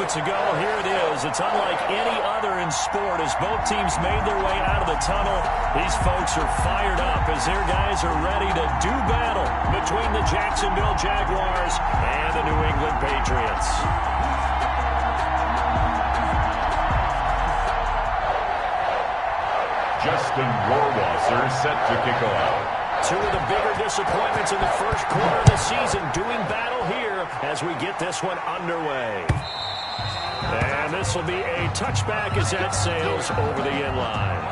moments ago. Here it is. It's unlike any other in sport as both teams made their way out of the tunnel. These folks are fired up as their guys are ready to do battle between the Jacksonville Jaguars and the New England Patriots. Justin Rohrwasser set to kick off. Two of the bigger disappointments in the first quarter of the season doing battle here as we get this one underway. And this will be a touchback as that sails over the end line.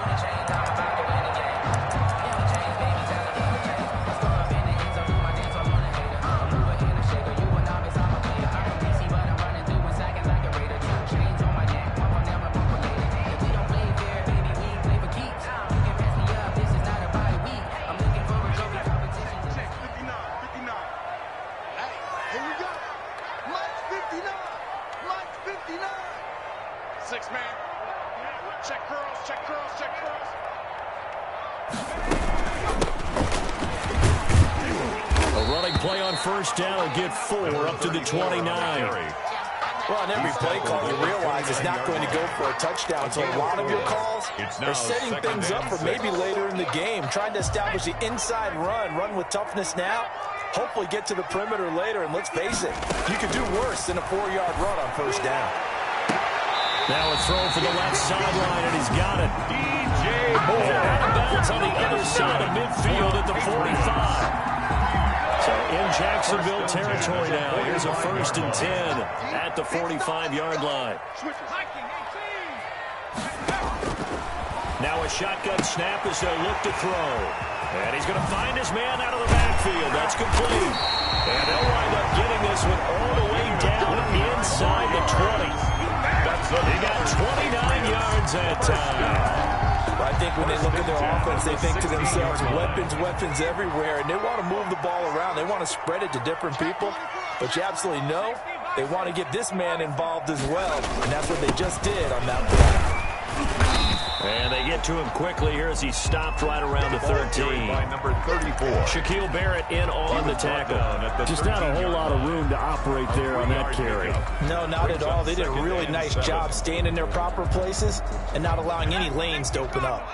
Play on first down will get 4 up to the 29. Well, on every play call, you realize it's not going to go for a touchdown. So a lot of your calls are setting things up for maybe later in the game, trying to establish the inside run with toughness now, hopefully get to the perimeter later. And let's face it, you could do worse than a 4-yard run on first down. Now a throw for the left sideline, and he's got it. DJ Moore out of bounds on the other side of midfield at the 45. So in Jacksonville territory now. Here's a 1st and 10 at the 45-yard line. Now a shotgun snap as they look to throw. And he's going to find his man out of the backfield. That's complete. And they'll wind up getting this one all the way down inside the 20. He got 29 yards that time. I think when they look at their offense, they think to themselves, weapons everywhere, and they want to move the ball around. They want to spread it to different people, but you absolutely know they want to get this man involved as well, and that's what they just did on that play. And they get to him quickly here as he stopped right around the 13. By number 34. Shaquille Barrett in on the tackle. Just not a whole lot of room to operate there on that carry. No, not at all. They did a really nice job staying in their proper places and not allowing any lanes to open up.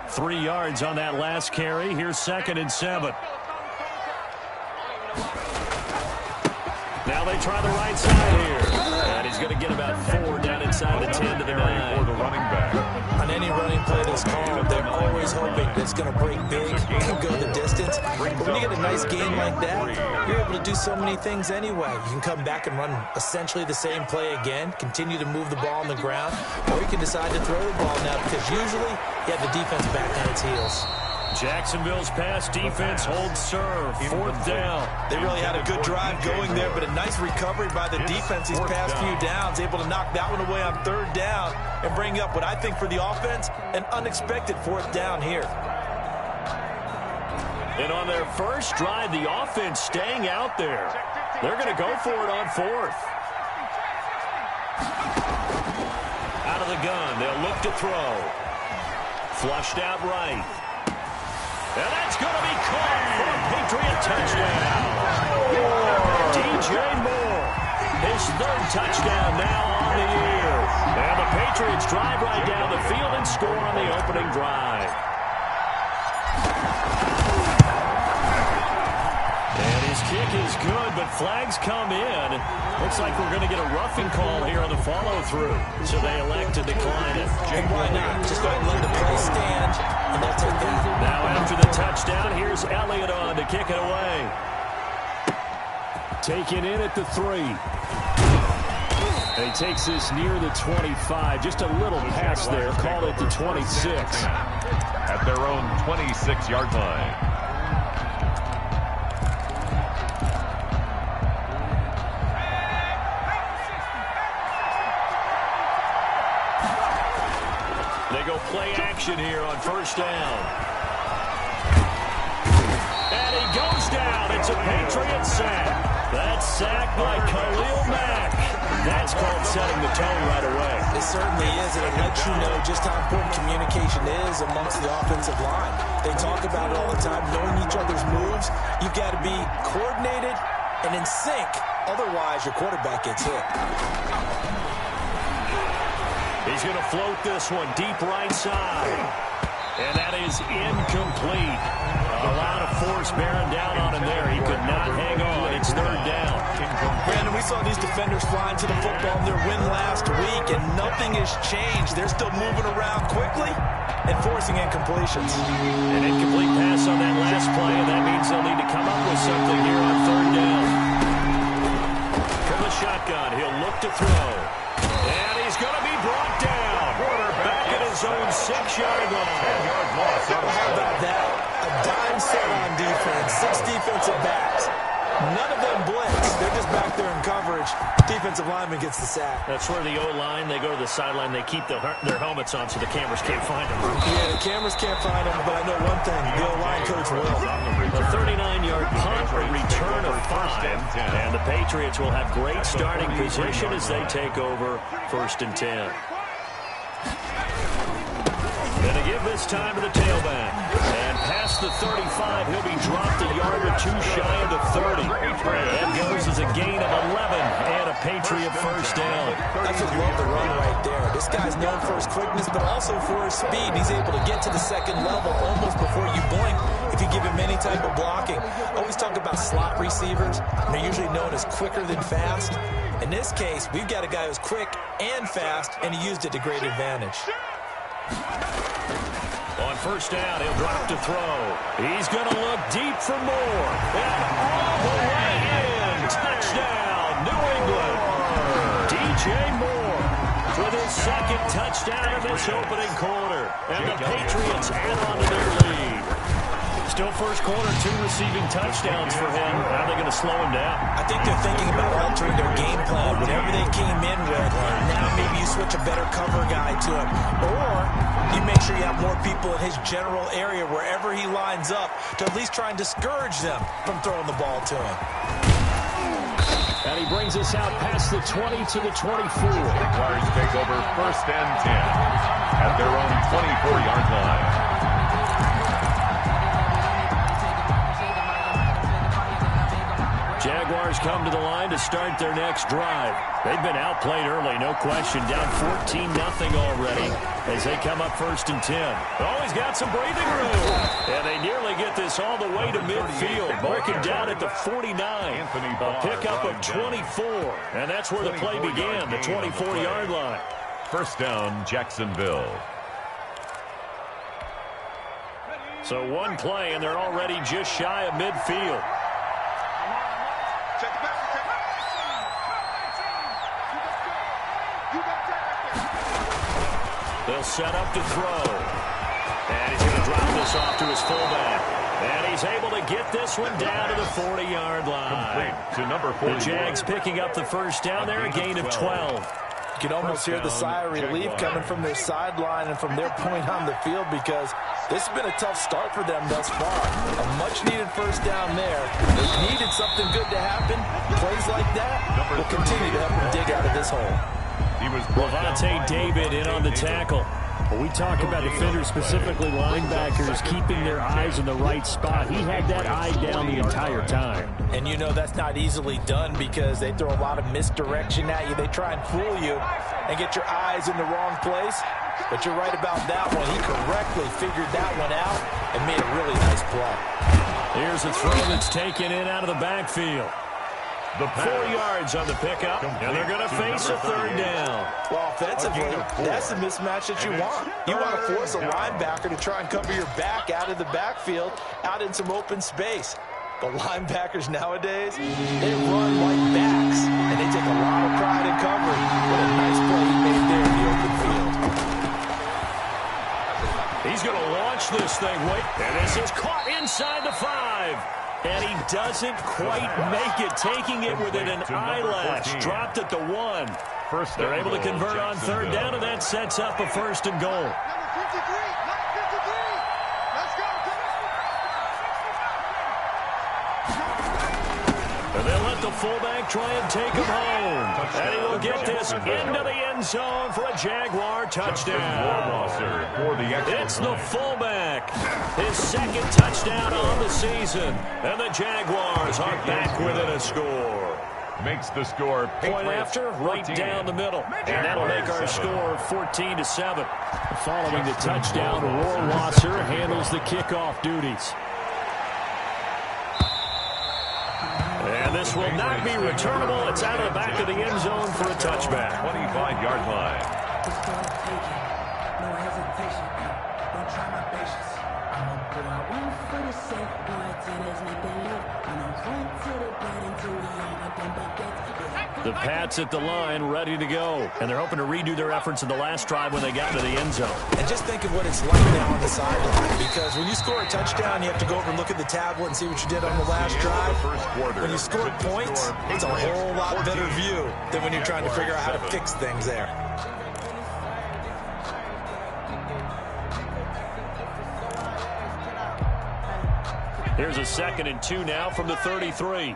3 yards on that last carry. Here's 2nd and 7. Now they try the right side here. And he's going to get about 4 down inside the 10 to the 9. For the running back. On any running play that's called, they're always hoping that it's going to break big and go the distance. But when you get a nice game like that, you're able to do so many things anyway. You can come back and run essentially the same play again, continue to move the ball on the ground, or you can decide to throw the ball now because usually you have the defense back on its heels. Jacksonville's pass defense holds serve. 4th down. They really had a good drive going there, but a nice recovery by the defense these past few downs, able to knock that one away on 3rd down and bring up what I think for the offense, an unexpected 4th down here. And on their first drive, the offense staying out there. They're going to go for it on 4th. Out of the gun, they'll look to throw. Flushed out right. And that's going to be caught for a Patriot touchdown. DJ Moore, his 3rd touchdown now on the year. And the Patriots drive right down the field and score on the opening drive. And his kick is good, but flags come in. Looks like we're going to get a roughing call here on the follow-through. So they elect to decline it. And why not? Just go ahead and let the play stand, and they'll take that. Now after the touchdown, here's Elliott on to kick it away. Taken in at the 3. And he takes this near the 25. Just a little pass there. Call it the 26. At their own 26-yard line. They go play action here on 1st down. And he goes down. It's a Patriot sack. That's sacked by Khalil Mack. That's called setting the tone right away. It certainly is, and it lets you know just how important communication is amongst the offensive line. They talk about it all the time, knowing each other's moves. You've got to be coordinated and in sync. Otherwise, your quarterback gets hit. He's going to float this one deep right side. And that is incomplete. A lot of force bearing down on him there. He could not hang on. It's third down. Brandon, we saw these defenders flying to the football in their win last week, and nothing has changed. They're still moving around quickly and forcing incompletions. An incomplete pass on that last play, and that means they'll need to come up with something here on third down. From the shotgun, he'll look to throw. And he's going to be brought down. Back at his own 6-yard line. How about that? A dime set on defense. 6 defensive backs. None of them blitz. They're just back there in coverage. Defensive lineman gets the sack. That's where the O-line, they go to the sideline, they keep their helmets on so the cameras can't find them. Yeah, the cameras can't find them, but I know one thing. The O-line coach will. A 39-yard punt, a return of 5. And the Patriots will have great starting position as they take over 1st and 10. Going to give this time to the tailback. And past the 35, he'll be dropped a yard or two shy of the 30. That goes as a gain of 11 and a Patriot first down. I just love the run right there. This guy's known for his quickness, but also for his speed. He's able to get to the second level almost before you blink if you give him any type of blocking. I always talk about slot receivers, and they're usually known as quicker than fast. In this case, we've got a guy who's quick and fast, and he used it to great advantage. On first down, he'll drop to throw. He's going to look deep for more. And all the way in. Touchdown, New England. DJ Moore with his second touchdown of this opening quarter. And the Patriots add on to their lead. Still first quarter, 2 receiving touchdowns for him. How are they going to slow him down? I think they're thinking about altering their game plan. Whatever they came in with, now maybe you switch a better cover guy to him. Or you make sure you have more people in his general area wherever he lines up to at least try and discourage them from throwing the ball to him. And he brings us out past the 20 to the 24. Jaguars take over 1st and 10 at their own 24-yard line. Jaguars come to the line to start their next drive. They've been outplayed early, no question. Down 14-0 already as they come up 1st and 10. Always got some breathing room. And they nearly get this all the way to midfield. Marking down at the 49. A pickup of 24. And that's where the play began, the 24-yard line. 1st down, Jacksonville. So one play, and they're already just shy of midfield. They'll set up to throw. And he's going to drop this off to his fullback. And he's able to get this one down to the 40-yard line. To number 40. The Jags picking up the first down there, a gain of 12. You can almost hear the sigh of relief coming from their sideline and from their point on the field because this has been a tough start for them thus far. A much-needed first down there. They needed something good to happen. Plays like that will continue to help them dig out of this hole. Levante David in on the tackle. When we talk about defenders, specifically linebackers, keeping their eyes in the right spot, he had that eye down the entire time. And you know that's not easily done because they throw a lot of misdirection at you. They try and fool you and get your eyes in the wrong place. But you're right about that one. He correctly figured that one out and made a really nice play. Here's a throw that's taken in out of the backfield. 4 yards on the pickup, and they're going to face a third down. Well, offensively, that's the mismatch that you want. You want to force a linebacker to try and cover your back out of the backfield, out in some open space. But linebackers nowadays, they run like backs, and they take a lot of pride in covering. What a nice play he made there in the open field. He's going to launch this thing, and this is caught inside the 5. And he doesn't quite make it, taking it within an eyelash. Dropped at the 1. They're able to convert on third down, and that sets up a 1st and goal. And they'll let the fullback try and take him home. And he will get this into the end zone for a Jaguar touchdown. It's the fullback. His second touchdown on the season. And the Jaguars are back within a score. makes the score. Point after, right 14. down the middle. And that'll make our score 14-7. Following the touchdown, Rohrwasser handles the kickoff duties. And this will not be returnable. It's out of the back of the end zone for a touchback. 25-yard line. No hesitation. Don't try my patience. I'm a boy. One for the safe boy. Till there's nothing left. I'm a run to the bed until we all nothing but death. The Pats at the line, ready to go. And they're hoping to redo their efforts in the last drive when they got to the end zone. And just think of what it's like now on the sideline. Because when you score a touchdown, you have to go over and look at the tablet and see what you did on the last drive. When you score points, it's a whole lot better view than when you're trying to figure out how to fix things there. Here's a 2nd and 2 now from the 33.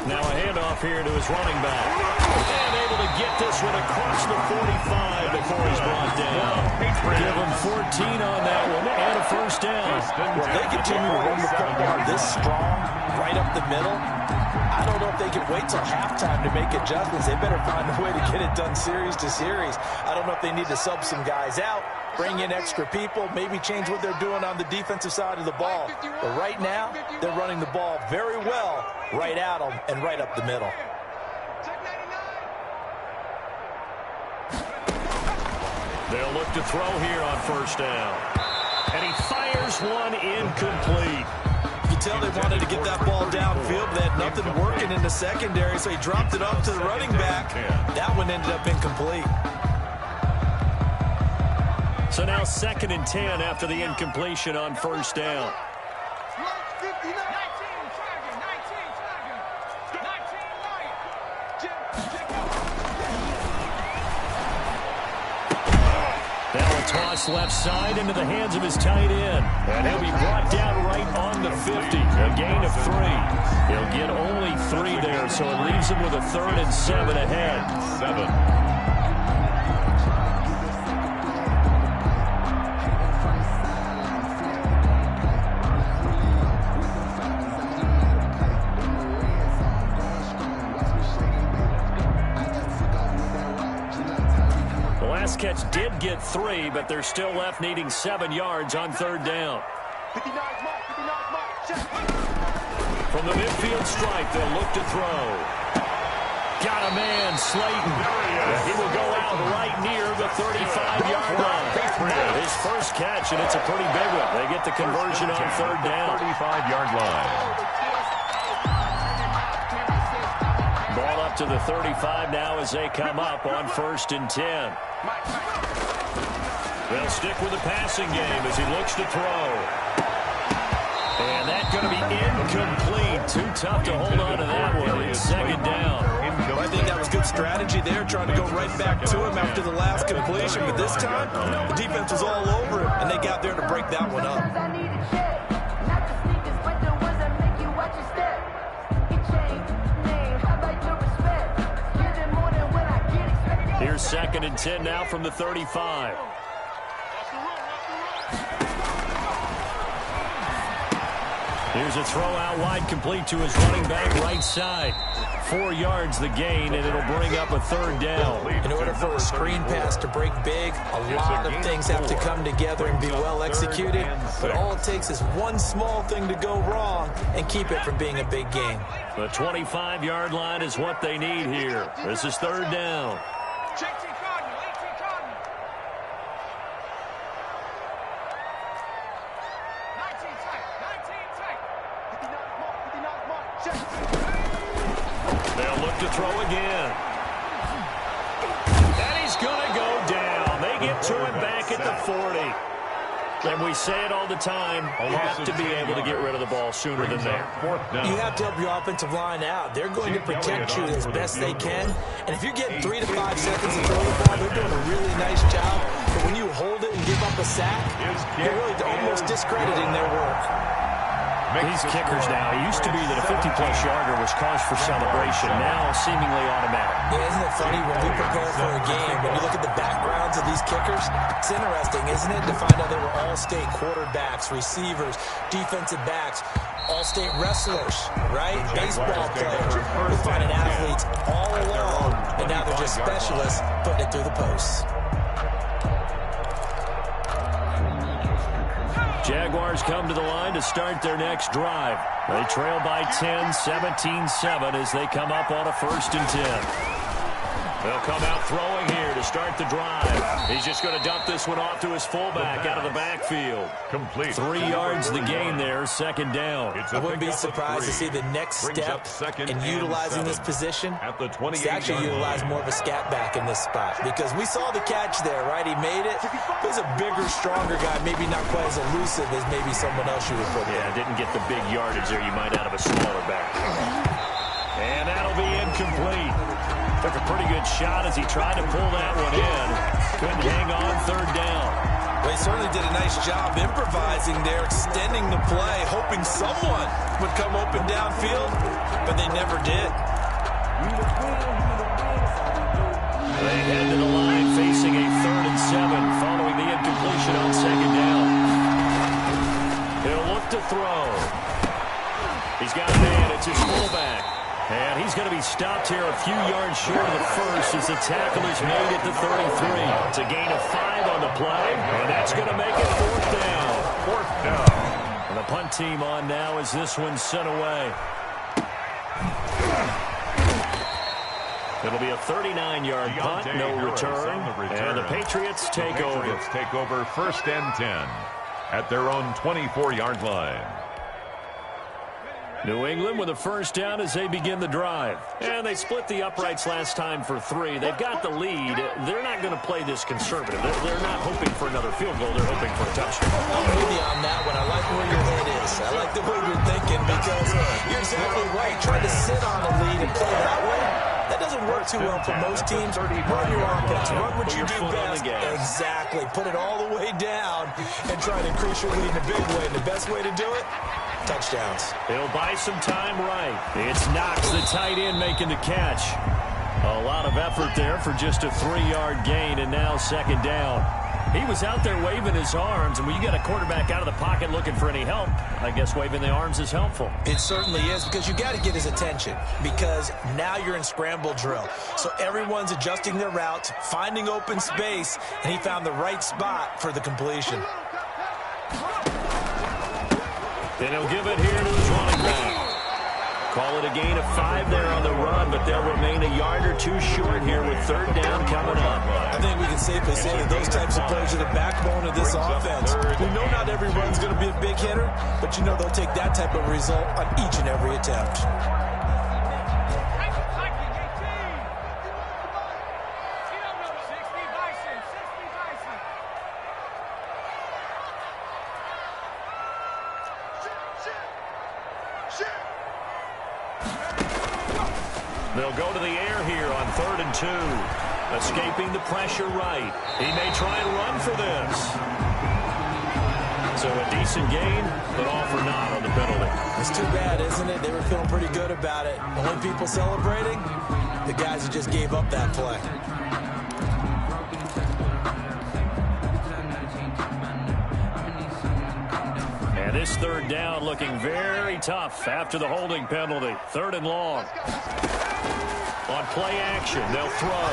Now a handoff here to his running back. And able to get this one across the 45 before he's brought down. Give him 14 on that one and a first down. Well, they continue to run the football this strong, right up the middle. I don't know if they can wait till halftime to make adjustments. They better find a way to get it done series to series. I don't know if they need to sub some guys out, bring in extra people, maybe change what they're doing on the defensive side of the ball. But right now, they're running the ball very well right at them and right up the middle. They'll look to throw here on first down. And he fires one incomplete. You tell they wanted to get that ball downfield. They had nothing working in the secondary, so he dropped it off to the running back. That one ended up incomplete. So now 2nd and 10 after the incompletion on first down. Now a toss left side into the hands of his tight end. And he'll be brought down right on the 50. A gain of 3. He'll get only 3 there, so it leaves him with a 3rd and 7 ahead. 7. Catch did get 3, but they're still left needing 7 yards on 3rd down. From the midfield stripe, they'll look to throw. Got a man, Slayton. He will go out right near the 35-yard line. His first catch, and it's a pretty big one. They get the conversion on 3rd down. 35-yard line. Ball up to the 35 now as they come up on 1st and 10. They'll stick with the passing game as he looks to throw. And that's going to be incomplete. Too tough to hold on to that one. It's 2nd down. I think that was good strategy there, trying to go right back to him after the last completion. But this time, the defense was all over him, and they got there to break that one up. Here's 2nd and 10 now from the 35. Here's a throw out wide, complete to his running back right side. 4 yards the gain, and it'll bring up a 3rd down. In order for a screen pass to break big, a lot of things have to come together and be well executed. But all it takes is one small thing to go wrong and keep it from being a big gain. The 25-yard line is what they need here. This is 3rd down. They'll look to throw again. And he's going to go down. They get to him back at the 40. And we say it all the time, have to be able to get rid of the ball sooner than that. You have to help your offensive line out. They're going to protect you as best they can. And if you get 3 to 5 seconds to throw the ball, they're doing a really nice job. But when you hold it and give up a sack, you're really almost discrediting their work. makes These kickers now, it used to be that a 50-plus yarder was cause for celebration, now seemingly automatic. Yeah, isn't it funny when we prepare for a game, when you look at the backgrounds of these kickers, it's interesting, isn't it, to find out they were all-state quarterbacks, receivers, defensive backs, all-state wrestlers, right? Baseball players. We're finding athletes all along, and now they're just specialists putting it through the posts. Jaguars come to the line to start their next drive. They trail by 10, 17-7 as they come up on a 1st and 10. They'll come out throwing here to start the drive. He's just going to dump this one off to his fullback out of the backfield. Complete. 3 yards the gain there, 2nd down. I wouldn't be surprised to see the next step in utilizing this position. At the 28 to actually utilize more of a scat back in this spot, because we saw the catch there, right? He made it. He's a bigger, stronger guy, maybe not quite as elusive as maybe someone else you would put there. Yeah, didn't get the big yardage there you might out of a smaller back. And that'll be incomplete. Took a pretty good shot as he tried to pull that one in. Couldn't hang on 3rd down. Well, he certainly did a nice job improvising there, extending the play, hoping someone would come open downfield, but they never did. They head to the line facing a 3rd and 7 following the incompletion on 2nd down. He'll look to throw. He's got a man. It's his fullback. And he's going to be stopped here a few yards short of the first as the tackle is made at the 33. It's a gain of 5 on the play, and that's going to make it 4th down. 4th down. And the punt team on now as this one's sent away. It'll be a 39-yard punt, no return, and the Patriots take over. Take over 1st and 10 at their own 24-yard line. New England with a 1st down as they begin the drive. And they split the uprights last time for 3. They've got the lead. They're not going to play this conservative. They're not hoping for another field goal. They're hoping for a touchdown. I'm with you on that one. I like where your head is. I like the way you're thinking, because you're exactly right. Trying to sit on a lead and play that way, that doesn't work too well for most teams. Run your offense. Run what you do best. Exactly. Put it all the way down and try to increase your lead in a big way. And the best way to do it, touchdowns. He'll buy some time right. It's Knox, the tight end, making the catch. A lot of effort there for just a 3-yard gain, and now 2nd down. He was out there waving his arms, and when you get a quarterback out of the pocket looking for any help, I guess waving the arms is helpful. It certainly is, because you got to get his attention, because now you're in scramble drill. So everyone's adjusting their routes, finding open space, and he found the right spot for the completion. Then he'll give it here to his running back. Call it a gain of 5 there on the run, but they'll remain a yard or 2 short here with 3rd down coming up. I think we can safely say that those types of plays are the backbone of this offense. We know not every run's going to be a big hitter, but you know they'll take that type of result on each and every attempt. They'll go to the air here on 3rd and 2. Escaping the pressure right. He may try and run for this. So a decent gain, but all for naught on the penalty. It's too bad, isn't it? They were feeling pretty good about it. Only people celebrating, the guys who just gave up that play. And this 3rd down looking very tough after the holding penalty. 3rd and long. On play action, they'll throw.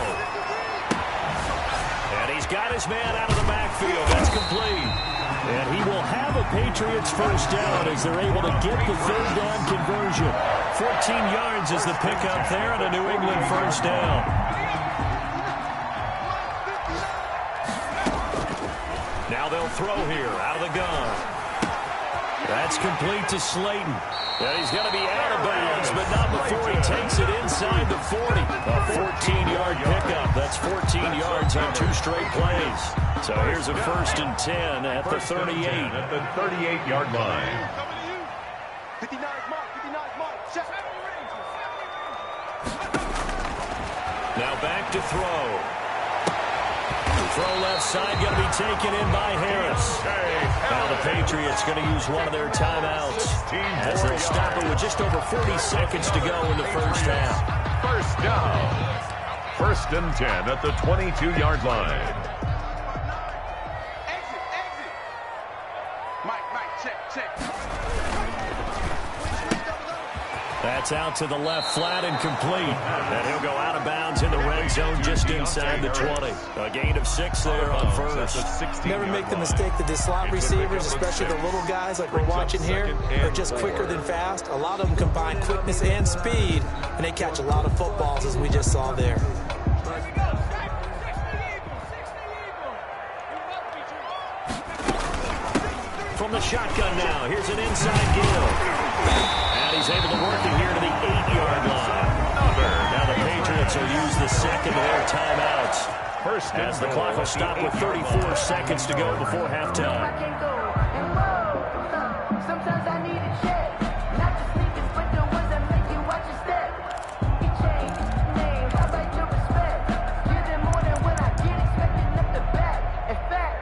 And he's got his man out of the backfield. That's complete. And he will have a Patriots 1st down as they're able to get the 3rd down conversion. 14 yards is the pickup there, and a New England 1st down. Now they'll throw here out of the gun. That's complete to Slayton. And he's going to be out of bounds, but not before he takes it inside the 40. A 14-yard pickup. That's 14 yards on 2 straight plays. So here's a 1st and 10 at the 38. At the 38-yard line. Now back to throw. throw left side going to be taken in by Harris. Now the Patriots going to use one of their timeouts as they'll stop it with just over 40 seconds to go in the first half. First down. 1st and 10 at the 22-yard line. That's out to the left, flat and complete. And he'll go out of bounds in the red zone just inside the 20. A gain of 6 there on first. Never make the mistake that the slot receivers, especially the little guys like we're watching here, are just quicker than fast. A lot of them combine quickness and speed, and they catch a lot of footballs, as we just saw there. From the shotgun now, here's an inside give. And he's able to work it here to the 8-yard line. Now the Patriots will use the second of their timeouts as the clock will stop with 34 seconds to go before halftime. Sometimes I need a check, not the sneakers, but the ones that make you watch your step. He changed his name, I like your respect. Give them more than what I get, expecting up the back. In fact,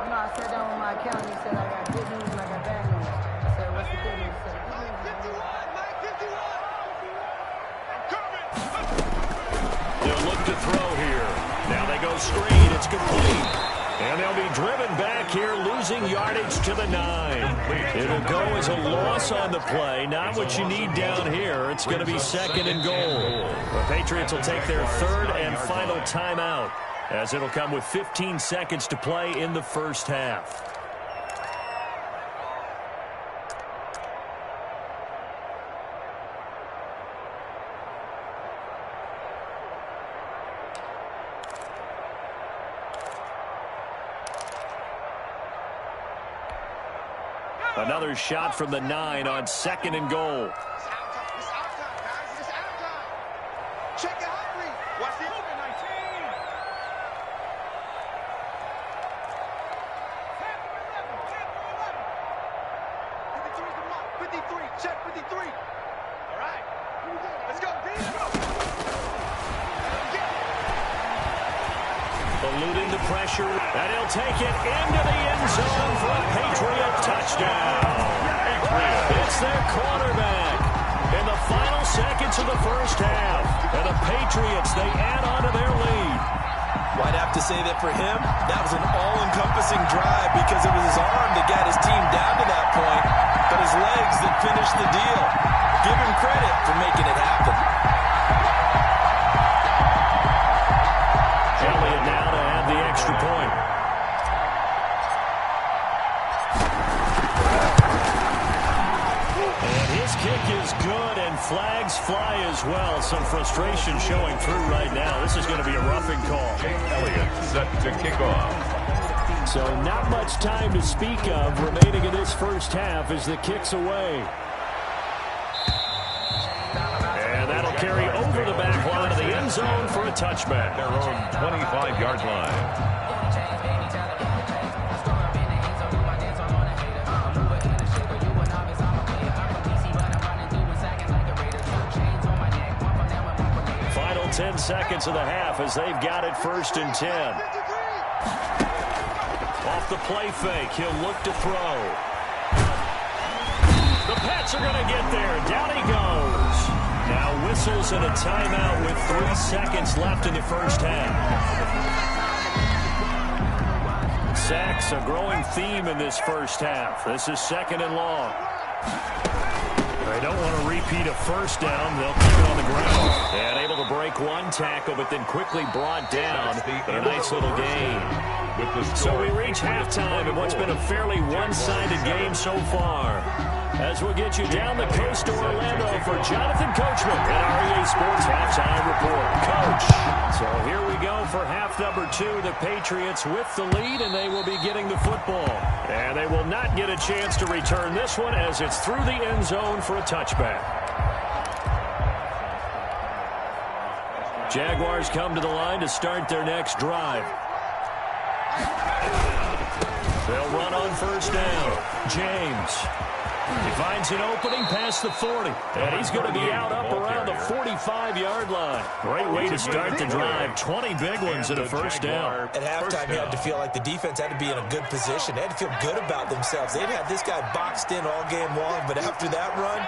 I know I sat down with my accountant, he said I got good news and I got bad news. I said, what's the good news? He said, They'll look to throw here. Now they go screen. It's complete. And they'll be driven back here, losing yardage to the 9. It'll go as a loss on the play. Not what you need down here. It's going to be 2nd and goal. The Patriots will take their 3rd and final timeout, as it'll come with 15 seconds to play in the first half. Another shot from the 9 on 2nd and goal. It's our time, guys. It's our time. Check it out, please. Watch it. 53, check 53. All right. Let's go, D. Eluding the pressure, and he'll take it into the end zone for a Patriot touchdown. It's their quarterback in the final seconds of the first half. And the Patriots, they add on to their lead. Well, I'd have to say that for him, that was an all-encompassing drive because it was his arm that got his team down to that point, but his legs that finished the deal. Give him credit for making it happen. Elliott now to add the extra point. And his kick is good, and flags fly as well. Some frustration showing through right now. This is going to be a roughing call. Elliott set to kick off. So not much time to speak of remaining in this first half as the kick's away. And that'll carry over the back line of the end zone for a touchback. Their own 25-yard line. Final 10 seconds of the half as they've got it 1st and 10. Off the play fake, he'll look to throw. The Pats are going to get there. Down he goes. Now whistles and a timeout with 3 seconds left in the first half. Sacks, a growing theme in this first half. This is 2nd and long. They don't want to repeat a first down. They'll keep it on the ground. And able to break one tackle, but then quickly brought down. But a nice little gain. So we reach halftime in what's been a fairly one-sided game so far. As we'll get you down the coast to Orlando for Jonathan Coachman at our EA Sports Halftime Report. Coach, so here we go for half number 2. The Patriots with the lead, and they will be getting the football. And they will not get a chance to return this one as it's through the end zone for a touchback. Jaguars come to the line to start their next drive. They'll run on first down. James. He finds an opening past the 40. And he's going to be out up around the 45-yard line. Great way to start the drive. 20 big ones and a first down. At halftime, you had to feel like the defense had to be in a good position. They had to feel good about themselves. They'd had this guy boxed in all game long, but after that run,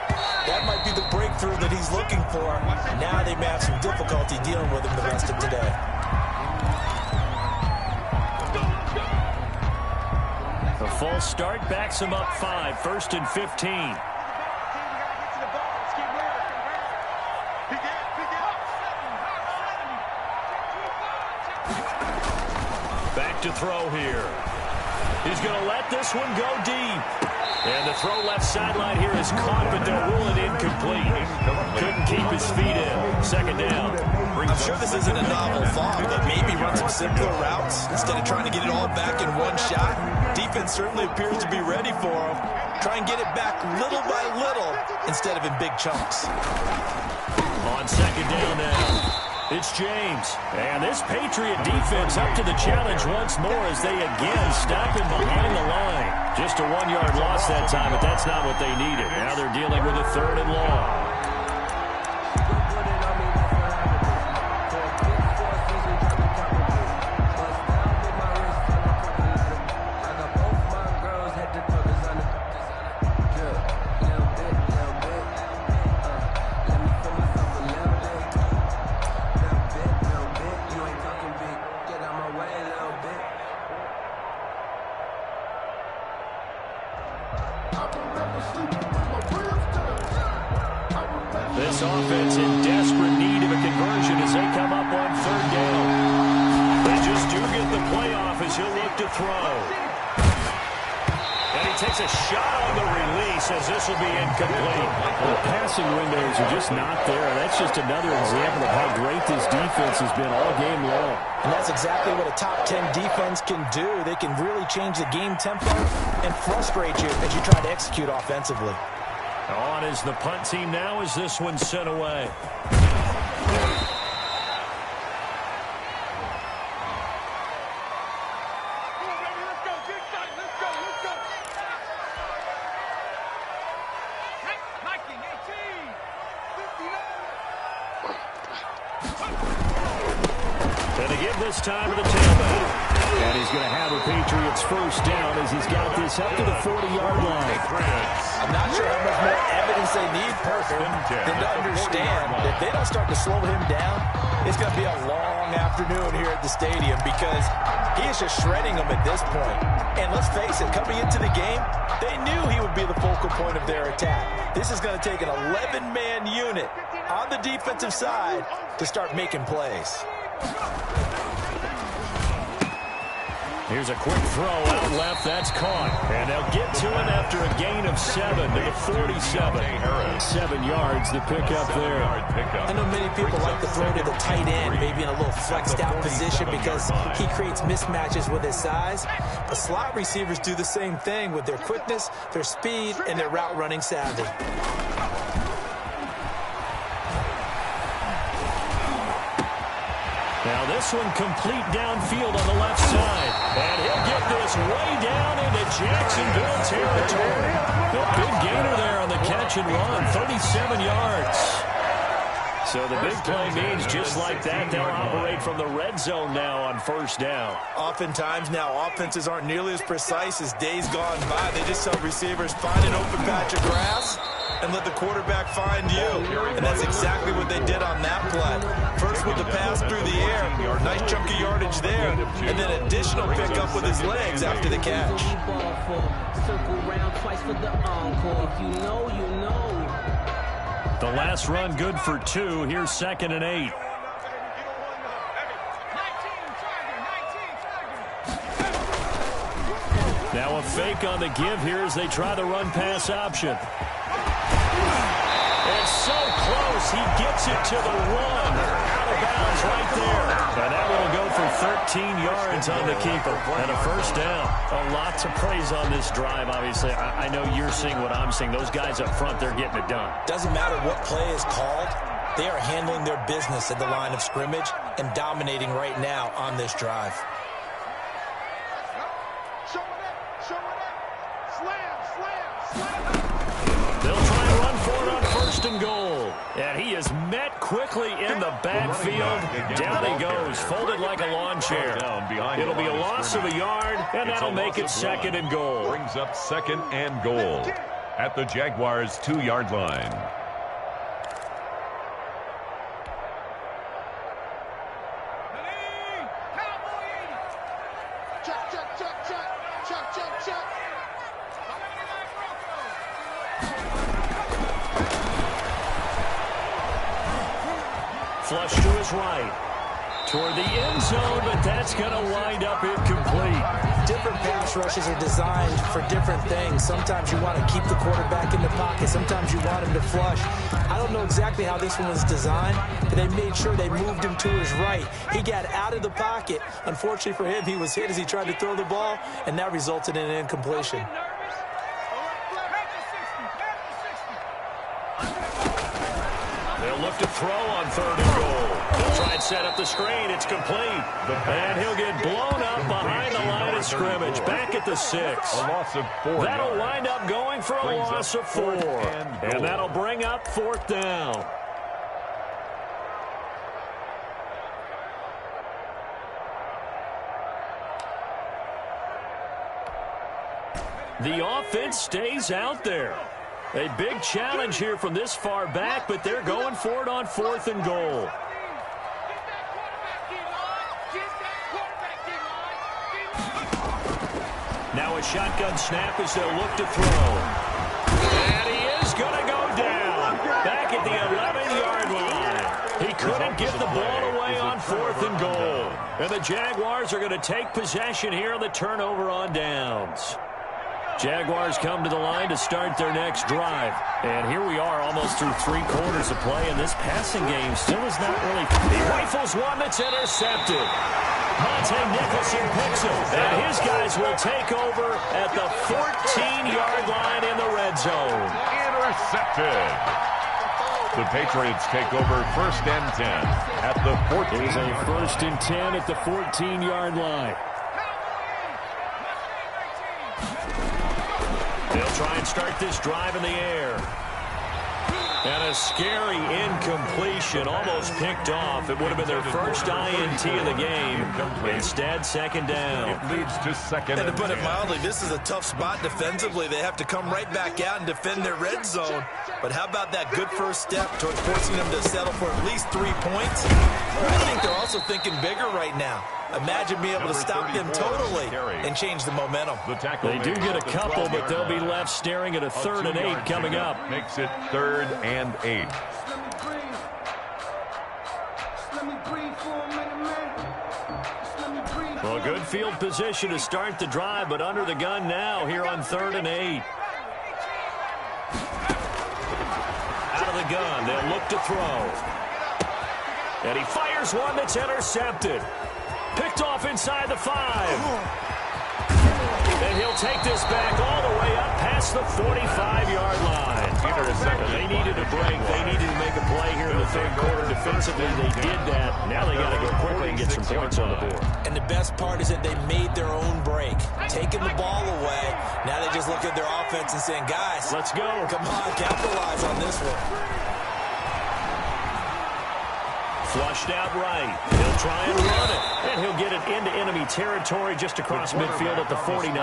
that might be the breakthrough that he's looking for. Now they may have some difficulty dealing with him the rest of today. A full start backs him up 5, 1st and 15. Back to throw here. He's going to let this one go deep. And the throw left sideline here is caught, but they'll rule it incomplete. Couldn't keep his feet in. Second down. I'm sure this isn't a novel thought, but maybe run some simpler routes instead of trying to get it all back in one shot. Defense certainly appears to be ready for him. Try and get it back little by little instead of in big chunks. On second down now, it's James. And this Patriot defense up to the challenge once more as they again stop him behind the line. Just a 1-yard loss that time, but that's not what they needed. Now they're dealing with a 3rd and long. This offense in desperate need of a conversion as they come up on 3rd down. They just do get the playoff as he'll look to throw. And he takes a shot on the release as this will be incomplete. The passing windows are just not there. That's just another example of how great this defense has been all game long. And that's exactly what a top 10 defense can do. They can really change the game tempo and frustrate you as you try to execute offensively. On is the punt team now as this one's sent away. And to give this time to the tailback. And he's going to have a Patriots first down as he's got this up to the 40-yard line. I'm not sure how much more evidence they need, Parker, than to understand that if they don't start to slow him down, it's going to be a long afternoon here at the stadium because he is just shredding them at this point. And let's face it, coming into the game, they knew he would be the focal point of their attack. This is going to take an 11-man unit on the defensive side to start making plays. Here's a quick throw out left. That's caught. And they'll get to him after a gain of 7 to the 47. 7 yards to pick up there. I know many people like to throw to the tight end, maybe in a little flexed out position because he creates mismatches with his size. But slot receivers do the same thing with their quickness, their speed, and their route running savvy. Now this one complete downfield on the left side. And he'll get this way down into Jacksonville territory. A big gainer there on the catch and run, 37 yards. So the big play means just like that, they'll operate from the red zone now on first down. Oftentimes now, offenses aren't nearly as precise as days gone by. They just tell receivers, find an open patch of grass and let the quarterback find you. And that's exactly what they did on that play. First with the pass through the air, nice chunk of yardage there, and then additional pickup with his legs after the catch. The last run good for 2. Here's 2nd and 8. Now a fake on the give here as they try the run-pass option. It's so close, he gets it to the 1. Out of bounds right there. And that will go for 13 yards on the keeper. And a first down. A lot to praise on this drive, obviously. I know you're seeing what I'm seeing. Those guys up front, they're getting it done. Doesn't matter what play is called. They are handling their business at the line of scrimmage and dominating right now on this drive. They'll try and run for it on first and goal. And he is met quickly in the backfield. Down he goes, folded like a lawn chair. It'll be a loss of a yard, and that'll make it second and goal. Brings up second and goal at the Jaguars' 2-yard line. Flush to his right. Toward the end zone, but that's going to wind up incomplete. Different pass rushes are designed for different things. Sometimes you want to keep the quarterback in the pocket. Sometimes you want him to flush. I don't know exactly how this one was designed, but they made sure they moved him to his right. He got out of the pocket. Unfortunately for him, he was hit as he tried to throw the ball, and that resulted in an incompletion. They'll look to throw on third and goal. They'll try and set up the screen. It's complete. And he'll get blown up behind the line of scrimmage. Back at the 6. A loss of 4. That'll wind up going for a loss of 4. And that'll bring up 4th down. The offense stays out there. A big challenge here from this far back, but they're going for it on 4th and goal. Now a shotgun snap as they'll look to throw. And he is going to go down. Back at the 11-yard line. He couldn't get the ball away on 4th and goal. And the Jaguars are going to take possession here on the turnover on downs. Jaguars come to the line to start their next drive. And here we are almost through 3 quarters of play, and this passing game still is not really... He rifles one that's intercepted. Monte Nicholson picks him, and his guys will take over at the 14-yard line in the red zone. Intercepted. The Patriots take over 1st and 10 at the 14. It is a 1st and 10 at the 14-yard line. They'll try and start this drive in the air. And a scary incompletion, almost picked off. It would have been their first INT of the game. Instead, 2nd down. It leads to 2nd and to put it mildly, this is a tough spot defensively. They have to come right back out and defend their red zone. But how about that good first step towards forcing them to settle for at least 3 points? I think they're also thinking bigger right now. Imagine being able to stop them totally and change the momentum. They do get a couple, but they'll be left staring at a 3rd and 8 coming up. Makes it 3rd and 8. Well, good field position to start the drive, but under the gun now here on 3rd and 8. Out of the gun, they'll look to throw. And he fires one that's intercepted. Picked off inside the 5. And he'll take this back all the way up past the 45-yard line. They needed a break. They needed to make a play here in the 3rd quarter defensively. They did that. Now they got to go quickly and get some points on the board. And the best part is that they made their own break. Taking the ball away. Now they just look at their offense and saying, guys, let's go. Come on, capitalize on this one. Flushed out right. He'll try and run it. And he'll get it into enemy territory just across midfield at the 49.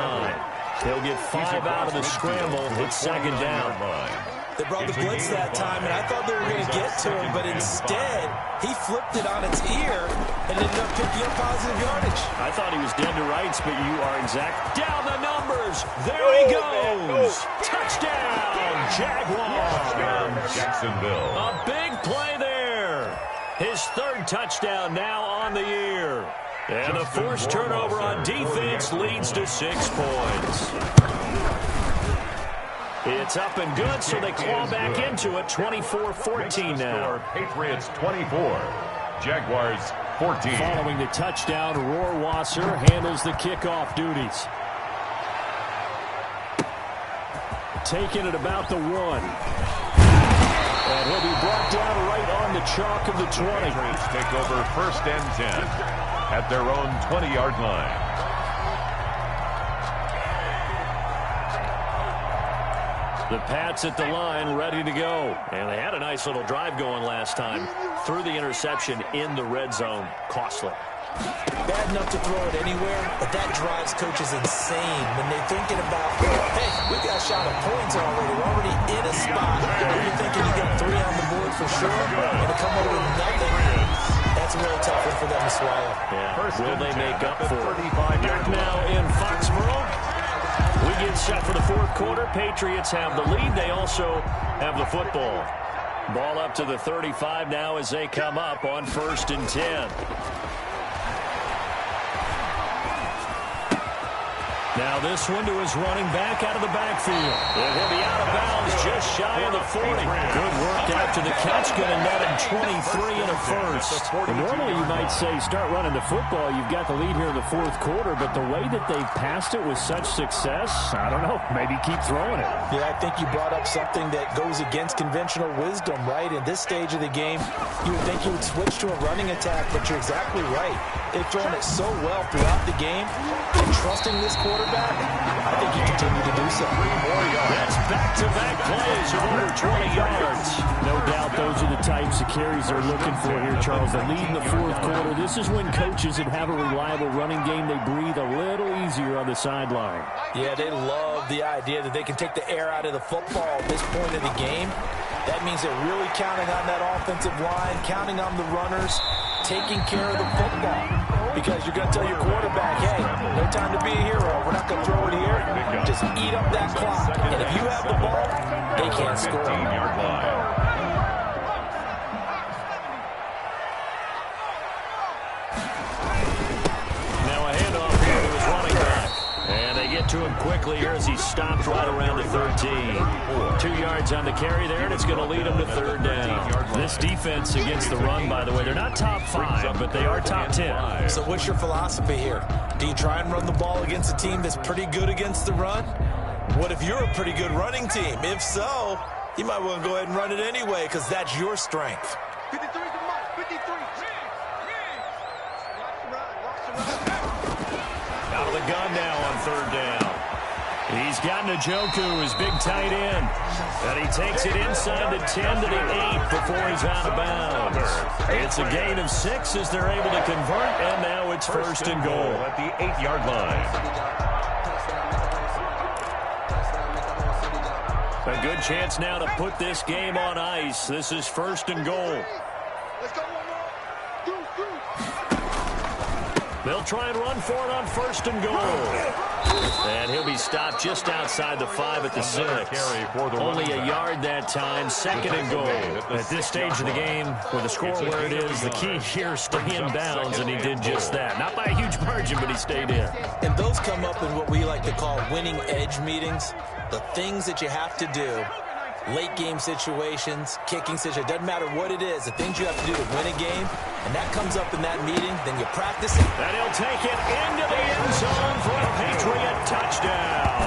He'll get 5 out of the scramble. It's 2nd down. They brought the blitz that time, and I thought they were going to get to him, but instead, he flipped it on its ear and ended up picking up positive yardage. I thought he was dead to rights, but you are exact. Down the numbers. There he goes. Touchdown, Jaguars. Jacksonville. A big play there. His 3rd touchdown now on the year. And the forced turnover on defense leads to 6 points. It's up and good, so they claw back into it. 24-14 now. Patriots 24, Jaguars 14. Following the touchdown, Rohrwasser handles the kickoff duties. Taking it about the 1. And he'll be brought down right on the chalk of the 20. Patriots take over 1st and 10 at their own 20-yard line. The Pats at the line, ready to go. And they had a nice little drive going last time. Threw the interception in the red zone. Costly. Bad enough to throw it anywhere, but that drives coaches insane when they're thinking about, hey, we got a shot at points already. We're already in a spot where you're thinking you get 3 on the board for sure, and to come over with nothing, that's a really tough one for them to swallow. Yeah. Will they make up for it? Back now in Foxborough. We get set for the fourth quarter. Patriots have the lead. They also have the football. Ball up to the 35 now as they come up on 1st and 10. Now this one to his running back out of the backfield. And he'll be out of bounds just shy of the 40. Good work after the catch. Going to net him 23 and a first. And normally you might say start running the football. You've got the lead here in the fourth quarter, but the way that they've passed it with such success, I don't know, maybe keep throwing it. Yeah, I think you brought up something that goes against conventional wisdom, right? In this stage of the game, you would think you would switch to a running attack, but you're exactly right. They've thrown it so well throughout the game, and trusting this quarterback, I think you continue to do so. 3 more yards. That's back-to-back plays of over 20 yards. No doubt those are the types of carries they're looking for here, Charles. The lead in the fourth quarter. This is when coaches that have a reliable running game, they breathe a little easier on the sideline. Yeah, they love the idea that they can take the air out of the football at this point of the game. That means they're really counting on that offensive line, counting on the runners, taking care of the football. Because you're going to tell your quarterback, hey, no time to be a hero. We're not going to throw it here. Just eat up that clock. And if you have the ball, they can't score. 15-yard line. Now a handoff here to his running back. And they get to him quickly here as he stopped right around the 13. 2 yards on the carry there, and it's going to lead him to 3rd down. This defense against the run, by the way, they're not top 5, but they are top 10. So what's your philosophy here? Do you try and run the ball against a team that's pretty good against the run? What if you're a pretty good running team? If so, you might want to go ahead and run it anyway because that's your strength. 53 to Mike. 53. Out of the gun now on 3rd down. He's got Njoku, his big tight end. And he takes it inside the 10 to the 8 before he's out of bounds. It's a gain of 6 as they're able to convert, and now it's 1st and goal. At the 8-yard line. A good chance now to put this game on ice. This is 1st and goal. Let's go one more. They'll try and run for it on 1st and goal. And he'll be stopped just outside the 5 at the 6. Only a yard that time, 2nd and goal. At this stage of the game, with the score where it is, the key here, stay in bounds, and he did just that. Not by a huge margin, but he stayed in. And those come up in what we like to call winning edge meetings. The things that you have to do, late game situations, kicking situations, doesn't matter what it is, the things you have to do to win a game, and that comes up in that meeting, then you practice it. And he'll take it into the end zone for a Patriot touchdown.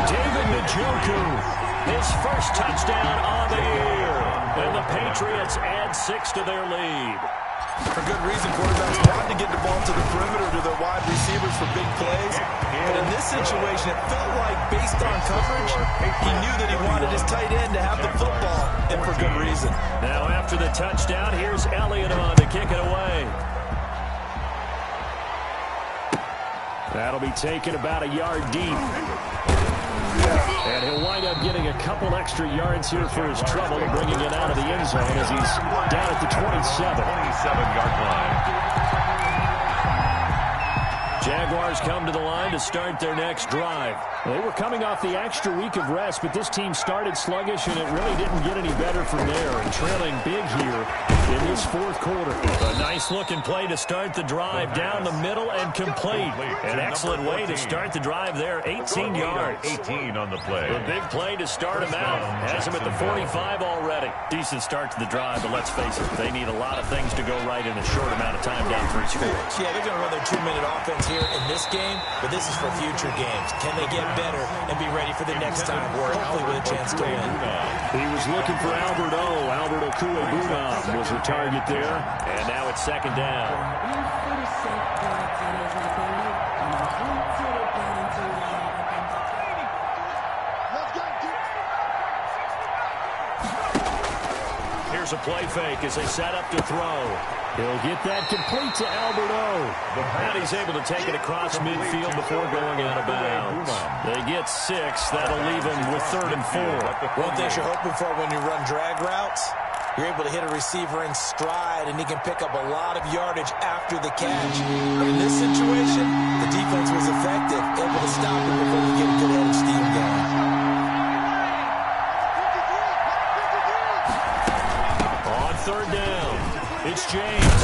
David Njoku, his first touchdown on the year. And the Patriots add 6 to their lead. For good reason, quarterbacks want to get the ball to the perimeter to their wide receivers for big plays. But in this situation, it felt like, based on coverage, he knew that he wanted his tight end to have the football, and for good reason. Now after the touchdown, here's Elliott on to kick it away. That'll be taken about a yard deep. And he'll wind up getting a couple extra yards here for his trouble, bringing it out of the end zone as he's down at the 27. 27-yard line. Jaguars come to the line to start their next drive. They were coming off the extra week of rest, but this team started sluggish, and it really didn't get any better from there. And trailing big here in this fourth quarter. A nice-looking play to start the drive down the middle and complete. An excellent way to start the drive there, 18 yards. 18 on the play. A big play to start him out. Has him at the 45 already. Decent start to the drive, but let's face it, they need a lot of things to go right in a short amount of time down 3 scores. Yeah, they're going to run their 2-minute offense here in this game, but this is for future games. Can they get better and be ready for the next time, or hopefully with a chance to win? He was looking for Albert Okuegbunam was the target there. And now it's 2nd down. Here's a play fake as they set up to throw. He'll get that complete to Alberto. And he's able to take it across midfield before going out of bounds. They get 6. That'll leave them with 3rd and 4. One thing you're hoping for when you run drag routes, you're able to hit a receiver in stride, and he can pick up a lot of yardage after the catch. But in this situation, the defense was effective, able to stop him before we get a good head of steam going. On 3rd down, it's James.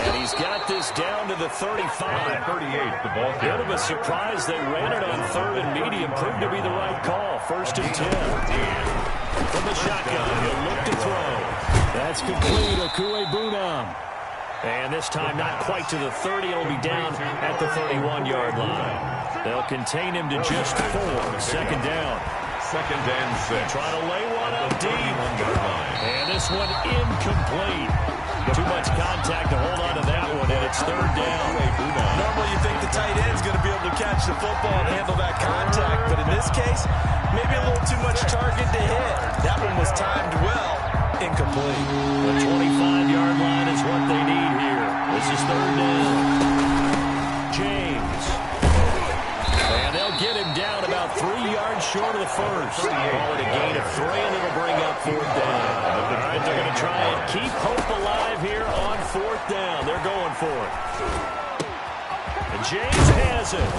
And he's got this down to the 35. 38, the ball. Bit of a surprise. They ran it on 3rd and medium. Proved to be the right call. 1st and 10. From the shotgun, he'll look to throw. That's complete. Okue-Bunam. And this time not quite to the 30. It'll be down at the 31-yard line. They'll contain him to just 4. 2nd down. 2nd and 6. Trying to lay one up deep. And this one incomplete. Too much contact to hold on to that one, and it's 3rd down. Normally you think the tight end's going to be able to catch the football and handle that contact, but in this case, maybe a little too much target to hit. That one was timed well. Incomplete. The 25-yard line is what they need here. This is 3rd down. James. And they'll get him down about 3 yards short of the 1st. Call it a gain of 3, and it'll bring up 4th down. All right, they're going to try and keep hope alive here on 4th down. They're going for it. And James has it.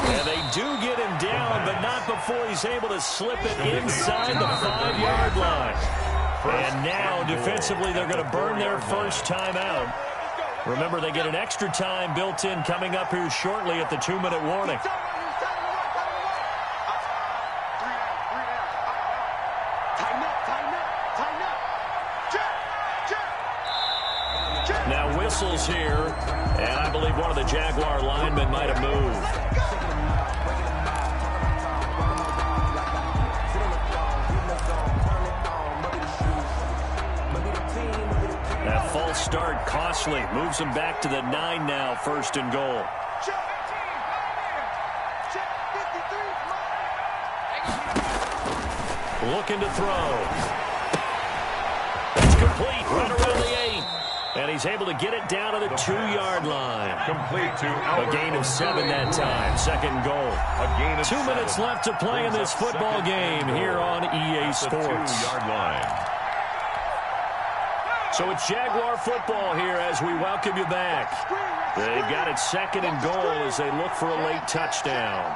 And they do get him down, but not before he's able to slip it inside the 5-yard line. And now, defensively, they're going to burn their first timeout. Remember, they get an extra time built in coming up here shortly at the 2-minute warning. Now whistles here, and I believe one of the Jaguar linemen might have moved. That false start costly. Moves him back to the 9 now, 1st and goal. Looking to throw. That's complete right around the 8. And he's able to get it down to the 2-yard line. Complete to a gain of 7 that time. 2nd goal. A gain of 2 minutes left to play in this football game here on EA Sports. 2-yard line. So it's Jaguar football here as we welcome you back. They've got it 2nd and goal as they look for a late touchdown.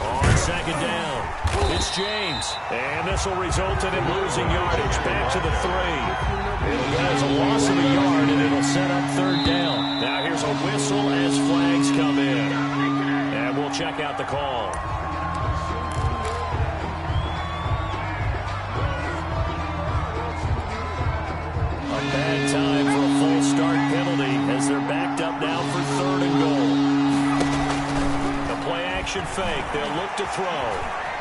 On 2nd down, it's James. And this will result in him losing yardage. Back to the 3. It's a loss of a yard, and it'll set up 3rd down. Now here's a whistle as flags come in. And we'll check out the call. A bad time for a full start penalty as they're backed up now for 3rd and goal. The play action fake. They'll look to throw.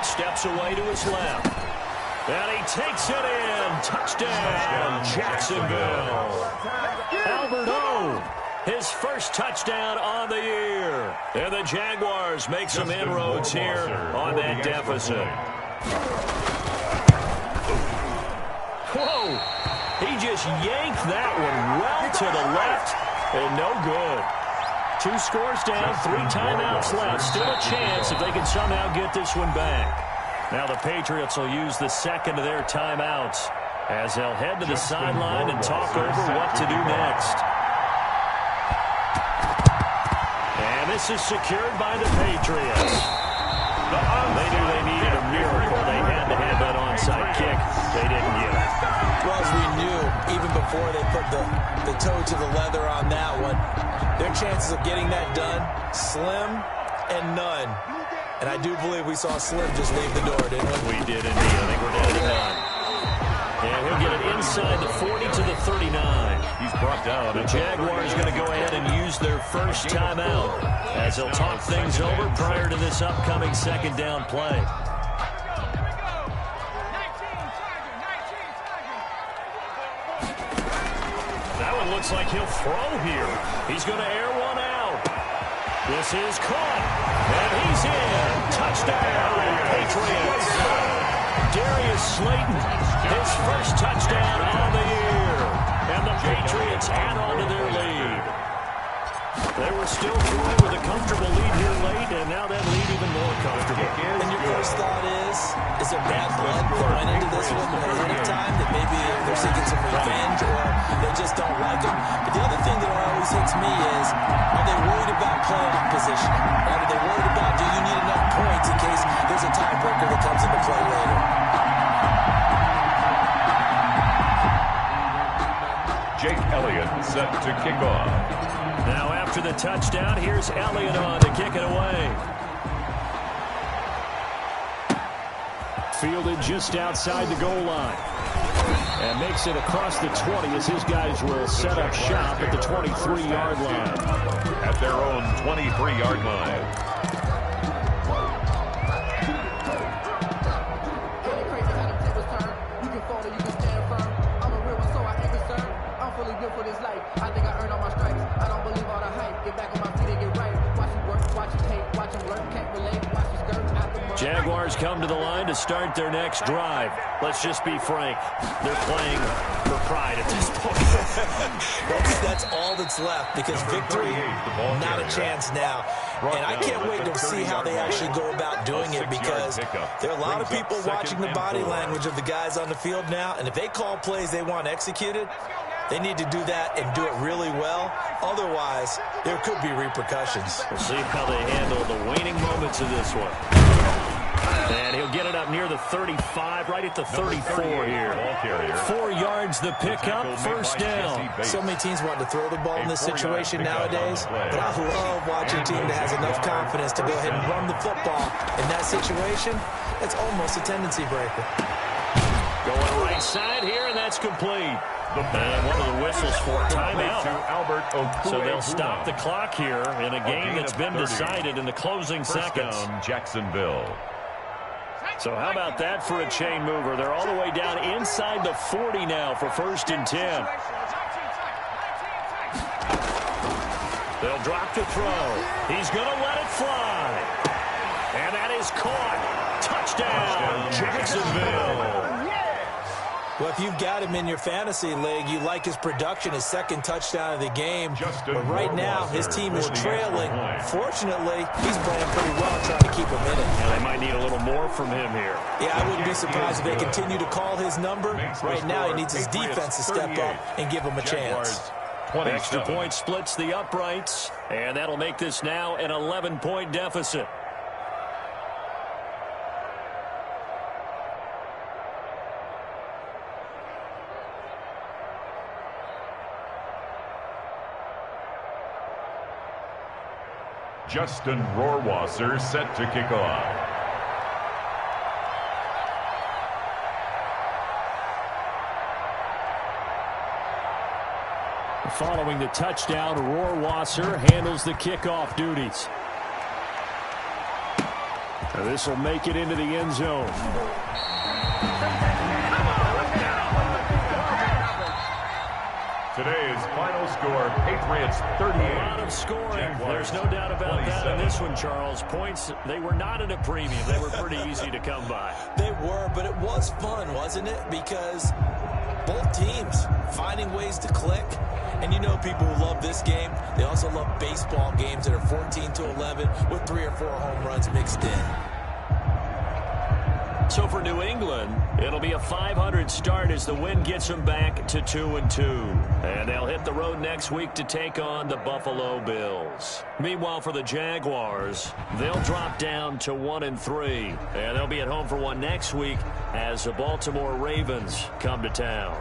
Steps away to his left. And he takes it in. Touchdown, Jacksonville. Alberto, his first touchdown on the year. And the Jaguars make some inroads here on that deficit. Whoa. He just yanked that one well to the left, and no good. 2 scores down, 3 timeouts left. Still a chance if they can somehow get this one back. Now the Patriots will use the 2nd of their timeouts as they'll head to the sideline and talk over what to do next. And this is secured by the Patriots. They knew they needed a miracle. They had to have that onside kick. They didn't get it. Well, as we knew, even before they put the toe to the leather on that one, their chances of getting that done, slim and none. And I do believe we saw Slim just leave the door, didn't we? We did indeed. I think we're down to 9. And he'll get it inside the 40 to the 39. He's brought down. The Jaguars going to go ahead and use their first timeout as they'll talk things over prior to this upcoming 2nd down play. That one looks like he'll throw here. He's going to air one out. This is caught. And he's in. Touchdown, Patriots. Darius Slayton, his first touchdown on the year. And the Patriots add on to their lead. They were still through with a comfortable lead here late, and now that lead even more comfortable. And your first thought is there bad blood that went into this one ahead of time, that maybe they're seeking some revenge or they just don't like them? But the other thing that always hits me is, are they worried about playoff position? Or are they worried about, do you need enough points in case there's a tiebreaker that comes into play later? Jake Elliott set to kick off. Now after the touchdown, here's Elliott on to kick it away. Fielded just outside the goal line. And makes it across the 20 as his guys will set up shop at the 23-yard line. At their own 23-yard line. Jaguars come to the line to start their next drive. Let's just be frank. They're playing for pride at this point. That's all that's left, because victory, not a chance now. And I can't wait to see how they actually go about doing it, because there are a lot of people watching the body language of the guys on the field now, and if they call plays they want executed, they need to do that and do it really well. Otherwise, there could be repercussions. We'll see how they handle the waning moments of this one. And he'll get it up near the 35, right at the 34 here. 4 yards the pickup, first down. So many teams want to throw the ball in this situation nowadays, but I love watching a team that has enough confidence to go ahead and run the football. In that situation, it's almost a tendency breaker. Going right side here, and that's complete. And one of the whistles for timeout. So they'll stop the clock here in a game that's been decided in the closing seconds. Jacksonville. So how about that for a chain mover? They're all the way down inside the 40 now for 1st and 10. They'll drop to throw. He's going to let it fly. And that is caught. Touchdown, Jacksonville. Well, if you've got him in your fantasy league, you like his production, his second touchdown of the game. But right now, his team is trailing. Fortunately, he's playing pretty well, trying to keep him in it. And they might need a little more from him here. Yeah, I wouldn't be surprised if they continue to call his number. Right now, he needs his defense to step up and give him a chance. Extra point splits the uprights, and that'll make this now an 11-point deficit. Justin Rohrwasser set to kick off. Following the touchdown, Rohrwasser handles the kickoff duties. This will make it into the end zone. Today's final score, Patriots 38. A lot of scoring. Jaguars, There's no doubt about 27. that in this one, Charles. Points, they were not at a premium. They were pretty easy to come by. They were, but it was fun, wasn't it? Because both teams finding ways to click. And you know people who love this game, they also love baseball games that are 14-11 with 3 or 4 home runs mixed in. So for New England, it'll be a 500 start as the win gets them back to 2-2. And they'll hit the road next week to take on the Buffalo Bills. Meanwhile, for the Jaguars, they'll drop down to 1-3. And they'll be at home for one next week as the Baltimore Ravens come to town.